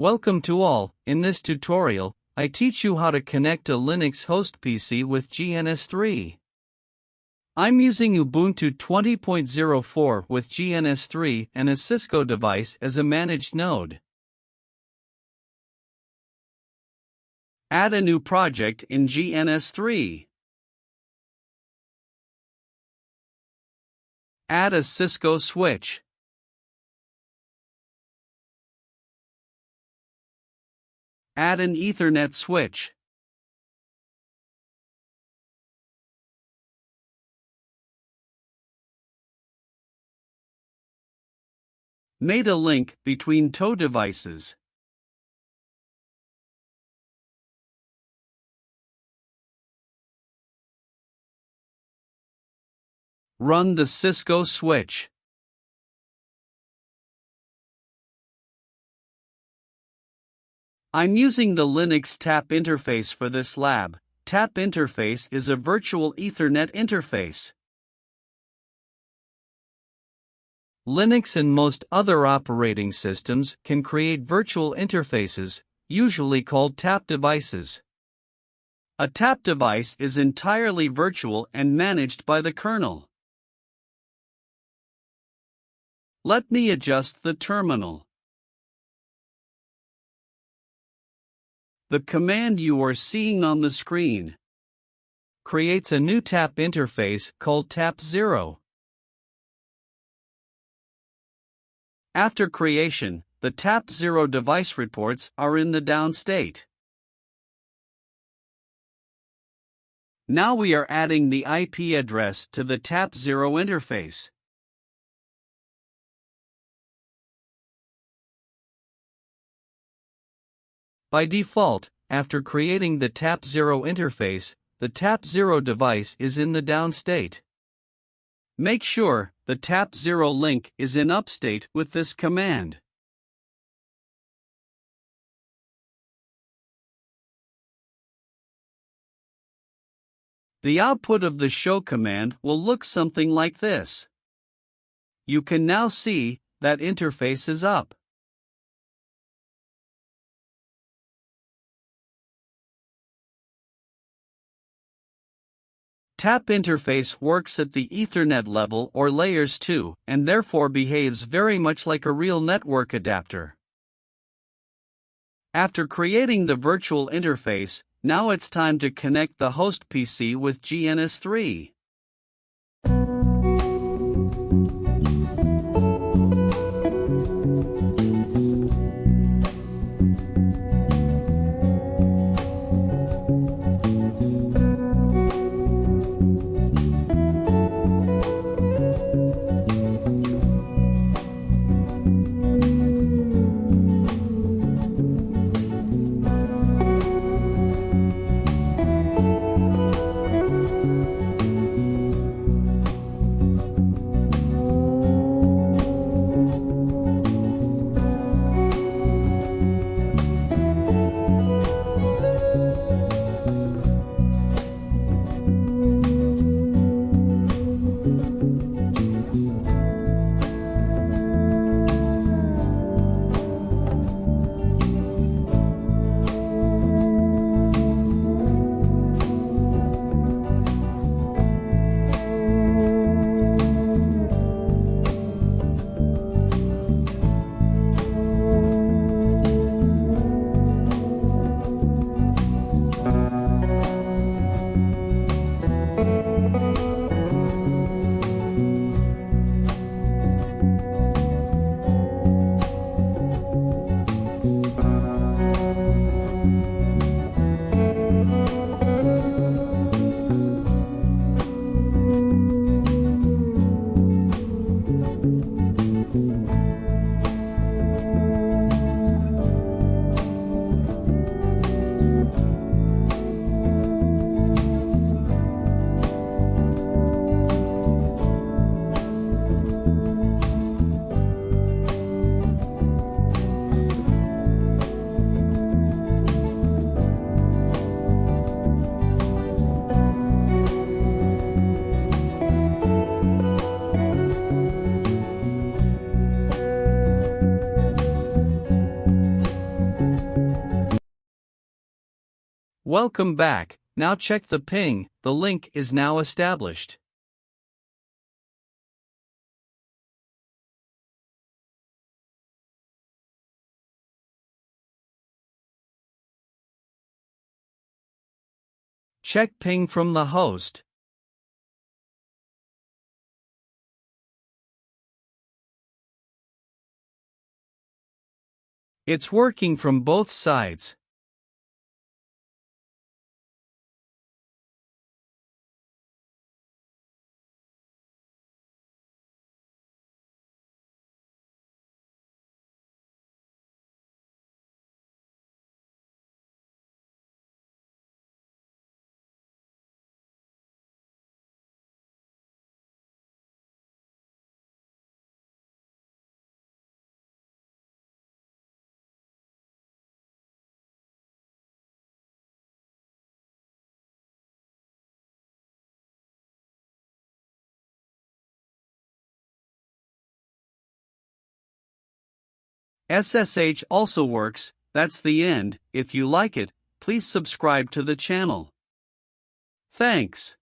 Welcome to all. In this tutorial, I teach you how to connect a Linux host PC with GNS3. I'm using Ubuntu 20.04 with GNS3 and a Cisco device as a managed node. Add a new project in GNS3. Add a Cisco switch. Add an Ethernet switch. Made a link between two devices. Run the Cisco switch. I'm using the Linux TAP interface for this lab. TAP interface is a virtual Ethernet interface. Linux and most other operating systems can create virtual interfaces, usually called TAP devices. A TAP device is entirely virtual and managed by the kernel. Let me adjust the terminal. The command you are seeing on the screen creates a new TAP interface called tap0. After creation, the tap0 device reports are in the down state. Now we are adding the IP address to the tap0 interface. By default, after creating the tap0 interface, the tap0 device is in the down state. Make sure the tap0 link is in up state with this command. The output of the show command will look something like this. You can now see that interface is up. TAP interface works at the Ethernet level or layers 2 and therefore behaves very much like a real network adapter. After creating the virtual interface, now it's time to connect the host PC with GNS3. Welcome back. Now check the ping. The link is now established. Check ping from the host. It's working from both sides. SSH also works. That's the end. If you like it, please subscribe to the channel. Thanks.